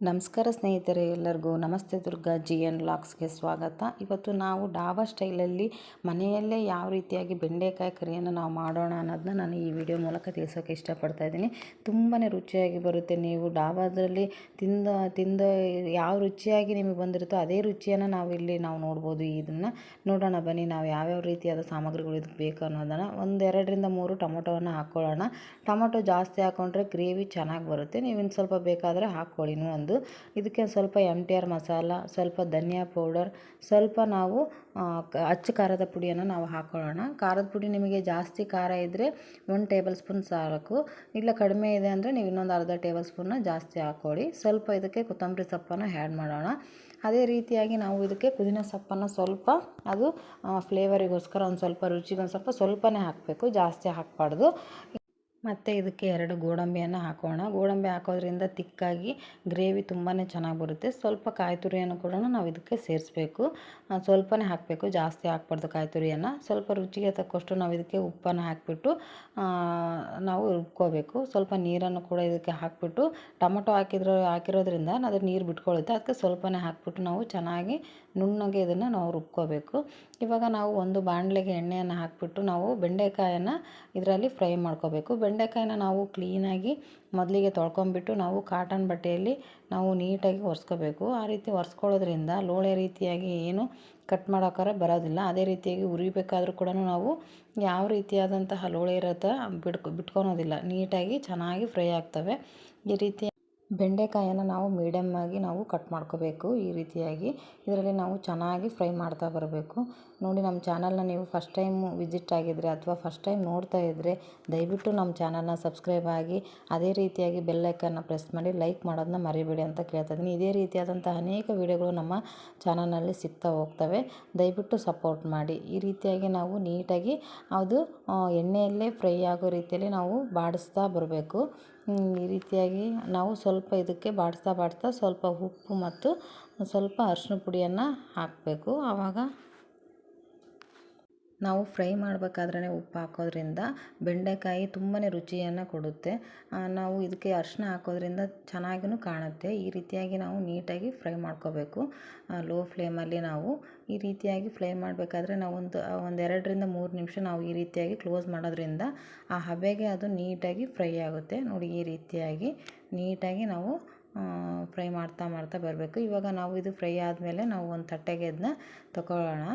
ನಮಸ್ಕಾರ ಸ್ನೇಹಿತರೆ, ಎಲ್ಲರಿಗೂ ನಮಸ್ತೆ. ದುರ್ಗಾ GN ವ್ಲಾಗ್ಸ್ಗೆ ಸ್ವಾಗತ. ಇವತ್ತು ನಾವು ಡಾಬಾ ಸ್ಟೈಲಲ್ಲಿ ಮನೆಯಲ್ಲೇ ಯಾವ ರೀತಿಯಾಗಿ ಬೆಂಡೆಕಾಯಿ ಕರಿಯನ್ನು ನಾವು ಮಾಡೋಣ ಅನ್ನೋದನ್ನ ನಾನು ಈ ವಿಡಿಯೋ ಮೂಲಕ ತಿಳಿಸೋಕ್ಕೆ ಇಷ್ಟಪಡ್ತಾ ಇದ್ದೀನಿ. ತುಂಬಾ ರುಚಿಯಾಗಿ ಬರುತ್ತೆ. ನೀವು ಡಾಬಾದಲ್ಲಿ ತಿಂದ ಯಾವ ರುಚಿಯಾಗಿ ನಿಮಗೆ ಬಂದಿರುತ್ತೋ ಅದೇ ರುಚಿಯನ್ನು ನಾವು ನೋಡ್ಬೋದು. ಇದನ್ನು ನೋಡೋಣ ಬನ್ನಿ, ನಾವು ಯಾವ್ಯಾವ ರೀತಿಯಾದ ಸಾಮಗ್ರಿಗಳು ಇದಕ್ಕೆ ಬೇಕು ಅನ್ನೋದನ್ನು. 1-2ರಿಂದ 3 ಟೊಮೊಟೊವನ್ನು ಹಾಕ್ಕೊಳ್ಳೋಣ. ಟೊಮೊಟೊ ಜಾಸ್ತಿ ಹಾಕ್ಕೊಂಡ್ರೆ ಗ್ರೇವಿ ಚೆನ್ನಾಗಿ ಬರುತ್ತೆ. ನೀವು ಇನ್ನು ಸ್ವಲ್ಪ ಬೇಕಾದರೆ ಹಾಕ್ಕೊಳ್ಳಿ. ಇದಕ್ಕೆ ಸ್ವಲ್ಪ MTR ಮಸಾಲ, ಸ್ವಲ್ಪ ಧನಿಯಾ ಪೌಡರ್, ಸ್ವಲ್ಪ ನಾವು ಅಚ್ಚ ಖಾರದ ಪುಡಿಯನ್ನು ನಾವು ಹಾಕ್ಕೊಳ್ಳೋಣ. ಖಾರದ ಪುಡಿ ನಿಮಗೆ ಜಾಸ್ತಿ ಖಾರ ಇದ್ದರೆ 1 ಟೇಬಲ್ ಸ್ಪೂನ್ ಸಾಕು. ಇಲ್ಲ ಕಡಿಮೆ ಇದೆ ಅಂದರೆ ನೀವು ಇನ್ನೊಂದು ಅರ್ಧ ಟೇಬಲ್ ಸ್ಪೂನ್ನ ಜಾಸ್ತಿ ಹಾಕ್ಕೊಳ್ಳಿ. ಸ್ವಲ್ಪ ಇದಕ್ಕೆ ಕೊತ್ತಂಬರಿ ಸೊಪ್ಪನ್ನು ಆ್ಯಡ್ ಮಾಡೋಣ. ಅದೇ ರೀತಿಯಾಗಿ ನಾವು ಇದಕ್ಕೆ ಪುದೀನ ಸೊಪ್ಪನ್ನು ಸ್ವಲ್ಪ, ಅದು ಫ್ಲೇವರಿಗೋಸ್ಕರ ಒಂದು ಸ್ವಲ್ಪ, ರುಚಿಗೆ ಒಂದು ಸ್ವಲ್ಪನೇ ಹಾಕಬೇಕು, ಜಾಸ್ತಿ ಹಾಕಬಾರ್ದು. ಮತ್ತು ಇದಕ್ಕೆ 2 ಗೋಡಂಬಿಯನ್ನು ಹಾಕೋಣ. ಗೋಡಂಬಿ ಹಾಕೋದ್ರಿಂದ ತಿಕ್ಕಾಗಿ ಗ್ರೇವಿ ತುಂಬಾ ಚೆನ್ನಾಗಿ ಬರುತ್ತೆ. ಸ್ವಲ್ಪ ಕಾಯಿ ತುರಿಯನ್ನು ಕೂಡ ನಾವು ಇದಕ್ಕೆ ಸೇರಿಸ್ಬೇಕು. ಸ್ವಲ್ಪನೇ ಹಾಕಬೇಕು, ಜಾಸ್ತಿ ಹಾಕ್ಬಾರ್ದು ಕಾಯಿ ತುರಿಯನ್ನು. ಸ್ವಲ್ಪ ರುಚಿಗೆ ತಕ್ಕಷ್ಟು ನಾವು ಇದಕ್ಕೆ ಉಪ್ಪನ್ನು ಹಾಕಿಬಿಟ್ಟು ನಾವು ರುಬ್ಕೋಬೇಕು. ಸ್ವಲ್ಪ ನೀರನ್ನು ಕೂಡ ಇದಕ್ಕೆ ಹಾಕಿಬಿಟ್ಟು, ಟೊಮೊಟೊ ಹಾಕಿರೋದ್ರಿಂದ ಅದು ನೀರು ಬಿಟ್ಕೊಳ್ಳುತ್ತೆ, ಅದಕ್ಕೆ ಸ್ವಲ್ಪನೇ ಹಾಕಿಬಿಟ್ಟು ನಾವು ಚೆನ್ನಾಗಿ ನುಣ್ಣಗೆ ಇದನ್ನು ನಾವು ರುಬ್ಕೋಬೇಕು. ಇವಾಗ ನಾವು ಒಂದು ಬಾಣಲೆಗೆ ಎಣ್ಣೆಯನ್ನು ಹಾಕಿಬಿಟ್ಟು ನಾವು ಬೆಂಡೆಕಾಯನ್ನು ಇದರಲ್ಲಿ ಫ್ರೈ ಮಾಡ್ಕೋಬೇಕು. ಬೆಂಡೆಕಾಯಿನ ನಾವು ಕ್ಲೀನಾಗಿ ಮೊದಲಿಗೆ ತೊಳ್ಕೊಂಬಿಟ್ಟು ನಾವು ಕಾಟನ್ ಬಟ್ಟೆಯಲ್ಲಿ ನಾವು ನೀಟಾಗಿ ಒರೆಸ್ಕೋಬೇಕು. ಆ ರೀತಿ ಒರೆಸ್ಕೊಳ್ಳೋದ್ರಿಂದ ಲೋಳೆ ರೀತಿಯಾಗಿ ಏನು ಕಟ್ ಮಾಡೋಕ್ಕಾರೆ ಬರೋದಿಲ್ಲ. ಅದೇ ರೀತಿಯಾಗಿ ಉರಿಬೇಕಾದ್ರೂ ಕೂಡ ನಾವು ಯಾವ ರೀತಿಯಾದಂತಹ ಲೋಳೆ ಇರುತ್ತೆ ಬಿಟ್ಕೊಳೋದಿಲ್ಲ. ನೀಟಾಗಿ ಚೆನ್ನಾಗಿ ಫ್ರೈ ಆಗ್ತವೆ. ಈ ರೀತಿ ಬೆಂಡೆಕಾಯನ್ನು ನಾವು ಮೀಡಿಯಮ್ ಆಗಿ ನಾವು ಕಟ್ ಮಾಡ್ಕೋಬೇಕು. ಈ ರೀತಿಯಾಗಿ ಇದರಲ್ಲಿ ನಾವು ಚೆನ್ನಾಗಿ ಫ್ರೈ ಮಾಡ್ತಾ ಬರಬೇಕು. ನೋಡಿ, ನಮ್ಮ ಚಾನಲ್ನ ನೀವು ಫಸ್ಟ್ ಟೈಮ್ ವಿಸಿಟ್ ಆಗಿದ್ದರೆ ಅಥವಾ ಫಸ್ಟ್ ಟೈಮ್ ನೋಡ್ತಾ ಇದ್ದರೆ ದಯವಿಟ್ಟು ನಮ್ಮ ಚಾನಲ್ನ ಸಬ್ಸ್ಕ್ರೈಬ್ ಆಗಿ, ಅದೇ ರೀತಿಯಾಗಿ ಬೆಲ್ ಐಕನ್ನ ಪ್ರೆಸ್ ಮಾಡಿ ಲೈಕ್ ಮಾಡೋದನ್ನ ಮರಿಬೇಡಿ ಅಂತ ಕೇಳ್ತಾ ಇದ್ದೀನಿ. ಇದೇ ರೀತಿಯಾದಂಥ ಅನೇಕ ವಿಡಿಯೋಗಳು ನಮ್ಮ ಚಾನಲ್ನಲ್ಲಿ ಸಿಗ್ತಾ ಹೋಗ್ತವೆ. ದಯವಿಟ್ಟು ಸಪೋರ್ಟ್ ಮಾಡಿ. ಈ ರೀತಿಯಾಗಿ ನಾವು ನೀಟಾಗಿ ಅದು ಎಣ್ಣೆಯಲ್ಲೇ ಫ್ರೈ ಆಗೋ ರೀತಿಯಲ್ಲಿ ನಾವು ಬಾಡಿಸ್ತಾ ಬರಬೇಕು. ಈ ರೀತಿಯಾಗಿ ನಾವು ಸ್ವಲ್ಪ ಇದಕ್ಕೆ ಬಾಡಿಸ್ತಾ ಸ್ವಲ್ಪ ಉಪ್ಪು ಮತ್ತು ಸ್ವಲ್ಪ ಅರಿಶಿನ ಪುಡಿಯನ್ನು ಹಾಕಬೇಕು. ಆವಾಗ ನಾವು ಫ್ರೈ ಮಾಡಬೇಕಾದ್ರೆ ಉಪ್ಪು ಹಾಕೋದ್ರಿಂದ ಬೆಂಡೆಕಾಯಿ ತುಂಬಾ ರುಚಿಯನ್ನು ಕೊಡುತ್ತೆ. ನಾವು ಇದಕ್ಕೆ ಅರಿಶಿನ ಹಾಕೋದ್ರಿಂದ ಚೆನ್ನಾಗೂ ಕಾಣುತ್ತೆ. ಈ ರೀತಿಯಾಗಿ ನಾವು ನೀಟಾಗಿ ಫ್ರೈ ಮಾಡ್ಕೋಬೇಕು. ಲೋ ಫ್ಲೇಮಲ್ಲಿ ನಾವು ಈ ರೀತಿಯಾಗಿ ಫ್ರೈ ಮಾಡಬೇಕಾದ್ರೆ ನಾವು ಒಂದು 2ರಿಂದ 3 ನಿಮಿಷ ನಾವು ಈ ರೀತಿಯಾಗಿ ಕ್ಲೋಸ್ ಮಾಡೋದ್ರಿಂದ ಆ ಹಬೆಗೆ ಅದು ನೀಟಾಗಿ ಫ್ರೈ ಆಗುತ್ತೆ. ನೋಡಿ, ಈ ರೀತಿಯಾಗಿ ನೀಟಾಗಿ ನಾವು ಫ್ರೈ ಮಾಡ್ತಾ ಬರಬೇಕು. ಇವಾಗ ನಾವು ಇದು ಫ್ರೈ ಆದಮೇಲೆ ನಾವು ಒಂದು ತಟ್ಟೆಗೆ ಇದನ್ನ ತಗೊಳ್ಳೋಣ.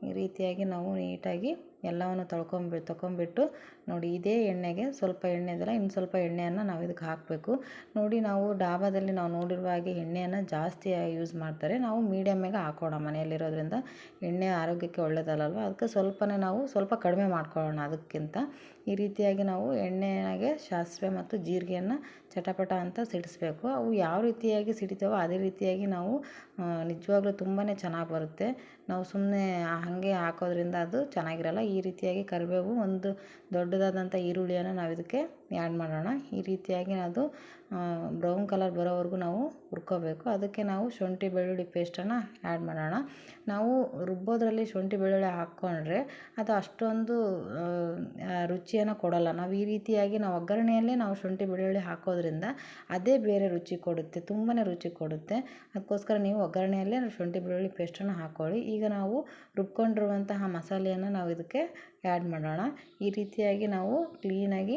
ಈ ರೀತಿಯಾಗಿ ನಾವು ನೀಟಾಗಿ ಎಲ್ಲವನ್ನು ತಗೊಂಬಿಟ್ಟು ನೋಡಿ, ಇದೇ ಎಣ್ಣೆಗೆ ಸ್ವಲ್ಪ ಎಣ್ಣೆ ಇದೆಲ್ಲ, ಇನ್ನು ಸ್ವಲ್ಪ ಎಣ್ಣೆಯನ್ನು ನಾವು ಇದಕ್ಕೆ ಹಾಕಬೇಕು. ನೋಡಿ, ನಾವು ಡಾಬಾದಲ್ಲಿ ನಾವು ನೋಡಿರುವ ಹಾಗೆ ಎಣ್ಣೆಯನ್ನು ಜಾಸ್ತಿ ಯೂಸ್ ಮಾಡ್ತಾರೆ. ನಾವು ಮೀಡಿಯಮ್ಮಾಗೆ ಹಾಕೋಣ. ಮನೆಯಲ್ಲಿರೋದ್ರಿಂದ ಎಣ್ಣೆ ಆರೋಗ್ಯಕ್ಕೆ ಒಳ್ಳೆಯದಲ್ಲಲ್ವ, ಅದಕ್ಕೆ ನಾವು ಸ್ವಲ್ಪ ಕಡಿಮೆ ಮಾಡ್ಕೊಳ್ಳೋಣ. ಅದಕ್ಕಿಂತ ಈ ರೀತಿಯಾಗಿ ನಾವು ಎಣ್ಣೆಗೆ ಸಾಸಿವೆ ಮತ್ತು ಜೀರಿಗೆಯನ್ನು ಚಟಪಟ ಅಂತ ಸಿಡಿಸ್ಬೇಕು. ಅವು ಯಾವ ರೀತಿಯಾಗಿ ಸಿಡಿತಾವೋ ಅದೇ ರೀತಿಯಾಗಿ ನಾವು ನಿಜವಾಗ್ಲೂ ತುಂಬಾ ಚೆನ್ನಾಗಿ ಬರುತ್ತೆ. ನಾವು ಸುಮ್ಮನೆ ಹಾಗೆ ಹಾಕೋದ್ರಿಂದ ಅದು ಚೆನ್ನಾಗಿರಲ್ಲ. ಈ ರೀತಿಯಾಗಿ ಕರಿಬೇವು, ಒಂದು ದೊಡ್ಡದಾದಂಥ ಈರುಳ್ಳಿಯನ್ನು ನಾವು ಇದಕ್ಕೆ ಆ್ಯಡ್ ಮಾಡೋಣ. ಈ ರೀತಿಯಾಗಿ ಅದು ಬ್ರೌನ್ ಕಲರ್ ಬರೋವರೆಗೂ ನಾವು ಹುರ್ಕೋಬೇಕು. ಅದಕ್ಕೆ ನಾವು ಶುಂಠಿ ಬೆಳ್ಳುಳ್ಳಿ ಪೇಸ್ಟನ್ನು ಆ್ಯಡ್ ಮಾಡೋಣ. ನಾವು ರುಬ್ಬೋದ್ರಲ್ಲಿ ಶುಂಠಿ ಬೆಳ್ಳುಳ್ಳಿ ಹಾಕ್ಕೊಂಡ್ರೆ ಅದು ಅಷ್ಟೊಂದು ರುಚಿಯನ್ನು ಕೊಡೋಲ್ಲ. ನಾವು ಈ ರೀತಿಯಾಗಿ ನಾವು ಒಗ್ಗರಣೆಯಲ್ಲೇ ನಾವು ಶುಂಠಿ ಬೆಳ್ಳುಳ್ಳಿ ಹಾಕೋದ್ರಿಂದ ಅದೇ ಬೇರೆ ರುಚಿ ಕೊಡುತ್ತೆ, ತುಂಬಾ ರುಚಿ ಕೊಡುತ್ತೆ. ಅದಕ್ಕೋಸ್ಕರ ನೀವು ಒಗ್ಗರಣೆಯಲ್ಲೇ ಶುಂಠಿ ಬೆಳ್ಳುಳ್ಳಿ ಪೇಸ್ಟನ್ನು ಹಾಕ್ಕೊಳ್ಳಿ. ಈಗ ನಾವು ರುಬ್ಕೊಂಡಿರುವಂತಹ ಮಸಾಲೆಯನ್ನು ನಾವು ಇದಕ್ಕೆ ಆ್ಯಡ್ ಮಾಡೋಣ. ಈ ರೀತಿಯಾಗಿ ನಾವು ಕ್ಲೀನಾಗಿ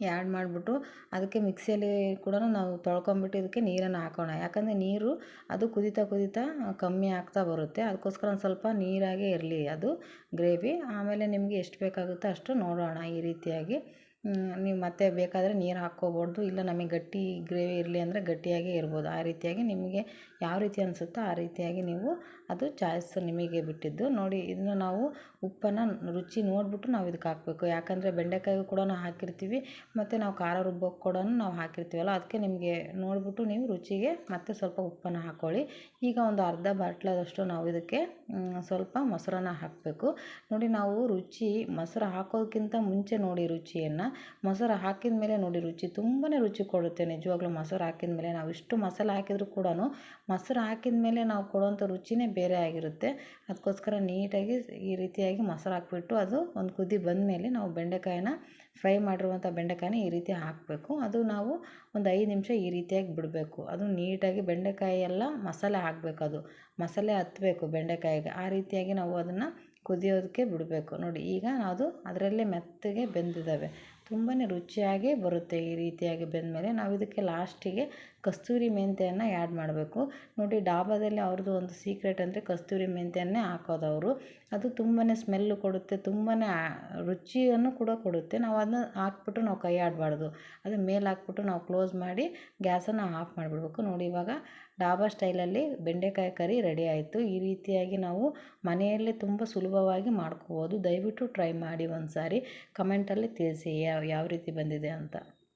ಆ್ಯಡ್ ಮಾಡಿಬಿಟ್ಟು ಅದಕ್ಕೆ ಮಿಕ್ಸಿಯಲ್ಲಿ ಕೂಡ ನಾವು ತೊಳ್ಕೊಂಬಿಟ್ಟು ಇದಕ್ಕೆ ನೀರನ್ನು ಹಾಕೋಣ. ಯಾಕಂದರೆ ನೀರು ಅದು ಕುದೀತಾ ಕಮ್ಮಿ ಆಗ್ತಾ ಬರುತ್ತೆ. ಅದಕ್ಕೋಸ್ಕರ ಒಂದು ಸ್ವಲ್ಪ ನೀರಾಗೇ ಇರಲಿ ಅದು ಗ್ರೇವಿ. ಆಮೇಲೆ ನಿಮಗೆ ಎಷ್ಟು ಬೇಕಾಗುತ್ತೋ ಅಷ್ಟು ನೋಡೋಣ. ಈ ರೀತಿಯಾಗಿ ನೀವು ಮತ್ತೆ ಬೇಕಾದರೆ ನೀರು ಹಾಕ್ಕೋಬೋದು. ಇಲ್ಲ ನಮಗೆ ಗಟ್ಟಿ ಗ್ರೇವಿ ಇರಲಿ ಅಂದರೆ ಗಟ್ಟಿಯಾಗೇ ಇರ್ಬೋದು. ಆ ರೀತಿಯಾಗಿ ನಿಮಗೆ ಯಾವ ರೀತಿ ಅನಿಸುತ್ತೋ ಆ ರೀತಿಯಾಗಿ ನೀವು, ಅದು ಚಾಯ್ಸ್ ನಿಮಗೆ ಬಿಟ್ಟಿದ್ದು. ನೋಡಿ, ಇದನ್ನು ನಾವು ಉಪ್ಪನ್ನು ರುಚಿ ನೋಡಿಬಿಟ್ಟು ನಾವು ಇದಕ್ಕೆ ಹಾಕಬೇಕು. ಯಾಕಂದರೆ ಬೆಂಡೆಕಾಯಿಗೂ ಕೂಡ ನಾವು ಹಾಕಿರ್ತೀವಿ, ಮತ್ತು ನಾವು ಖಾರ ರುಬ್ಬೋಕ್ಕೆ ಕೂಡ ನಾವು ಹಾಕಿರ್ತೀವಲ್ಲ, ಅದಕ್ಕೆ ನಿಮಗೆ ನೋಡಿಬಿಟ್ಟು ನೀವು ರುಚಿಗೆ ಮತ್ತೆ ಸ್ವಲ್ಪ ಉಪ್ಪನ್ನು ಹಾಕ್ಕೊಳ್ಳಿ. ಈಗ ಒಂದು ಅರ್ಧ ಬಾಟ್ಲದಷ್ಟು ನಾವು ಇದಕ್ಕೆ ಸ್ವಲ್ಪ ಮೊಸರನ್ನು ಹಾಕಬೇಕು. ನೋಡಿ, ನಾವು ಮೊಸರು ಹಾಕೋದಕ್ಕಿಂತ ಮುಂಚೆ ನೋಡಿ ರುಚಿಯನ್ನು ಮೊಸರು ಹಾಕಿದ ಮೇಲೆ ನೋಡಿ ರುಚಿ ತುಂಬಾ ರುಚಿ ಕೊಡುತ್ತೆ. ನಿಜವಾಗ್ಲೂ ಮೊಸರು ಹಾಕಿದ ಮೇಲೆ ನಾವು ಇಷ್ಟು ಮಸಾಲೆ ಹಾಕಿದರೂ ಕೂಡ ಮೊಸರು ಹಾಕಿದ ಮೇಲೆ ನಾವು ಕೊಡುವಂಥ ರುಚಿನೇ ಬೇರೆ ಆಗಿರುತ್ತೆ. ಅದಕ್ಕೋಸ್ಕರ ನೀಟಾಗಿ ಈ ರೀತಿಯಾಗಿ ಮೊಸರು ಹಾಕ್ಬಿಟ್ಟು ಅದು ಒಂದು ಕುದಿ ಬಂದಮೇಲೆ ನಾವು ಬೆಂಡೆಕಾಯಿನ ಫ್ರೈ ಮಾಡಿರುವಂಥ ಬೆಂಡೆಕಾಯಿನ ಈ ರೀತಿ ಹಾಕಬೇಕು. ಅದು ನಾವು ಒಂದು 5 ನಿಮಿಷ ಈ ರೀತಿಯಾಗಿ ಬಿಡಬೇಕು. ಅದು ನೀಟಾಗಿ ಬೆಂಡೆಕಾಯಿ ಎಲ್ಲ ಮಸಾಲೆ ಹಾಕಬೇಕು, ಅದು ಮಸಾಲೆ ಹತ್ತಬೇಕು ಬೆಂಡೆಕಾಯಿಗೆ. ಆ ರೀತಿಯಾಗಿ ನಾವು ಅದನ್ನು ಕುದಿಯೋದಕ್ಕೆ ಬಿಡಬೇಕು. ನೋಡಿ ಈಗ ಅದು ಅದರಲ್ಲೇ ಮೆತ್ತಗೆ ಬೆಂದಿದ್ದಾವೆ. ತುಂಬಾ ರುಚಿಯಾಗಿ ಬರುತ್ತೆ ಈ ರೀತಿಯಾಗಿ ಬೆಂದಮೇಲೆ. ನಾವು ಇದಕ್ಕೆ ಲಾಸ್ಟಿಗೆ ಕಸ್ತೂರಿ ಮೆಂತ್ಯನ ಆ್ಯಡ್ ಮಾಡಬೇಕು. ನೋಡಿ ಡಾಬಾದಲ್ಲಿ ಅವ್ರದ್ದು ಒಂದು ಸೀಕ್ರೆಟ್ ಅಂದರೆ ಕಸ್ತೂರಿ ಮೆಂತ್ಯನ್ನೇ ಹಾಕೋದು ಅವರು. ಅದು ತುಂಬಾ ಸ್ಮೆಲ್ಲು ಕೊಡುತ್ತೆ, ತುಂಬಾ ರುಚಿಯನ್ನು ಕೂಡ ಕೊಡುತ್ತೆ. ನಾವು ಅದನ್ನ ಹಾಕ್ಬಿಟ್ಟು ನಾವು ಕೈ ಆಡಬಾರ್ದು. ಅದು ಮೇಲೆ ಹಾಕ್ಬಿಟ್ಟು ನಾವು ಕ್ಲೋಸ್ ಮಾಡಿ ಗ್ಯಾಸನ್ನು ಆಫ್ ಮಾಡಿಬಿಡ್ಬೇಕು. ನೋಡಿ ಇವಾಗ ಡಾಬಾ ಸ್ಟೈಲಲ್ಲಿ ಬೆಂಡೆಕಾಯಿ ಕರಿ ರೆಡಿ ಆಯಿತು. ಈ ರೀತಿಯಾಗಿ ನಾವು ಮನೆಯಲ್ಲೇ ತುಂಬ ಸುಲಭವಾಗಿ ಮಾಡ್ಕೋಬೋದು. ದಯವಿಟ್ಟು ಟ್ರೈ ಮಾಡಿ ಒಂದು ಸಾರಿ. ಕಮೆಂಟಲ್ಲಿ ತಿಳಿಸಿ ಯಾವ ರೀತಿ ಬಂದಿದೆ ಅಂತ.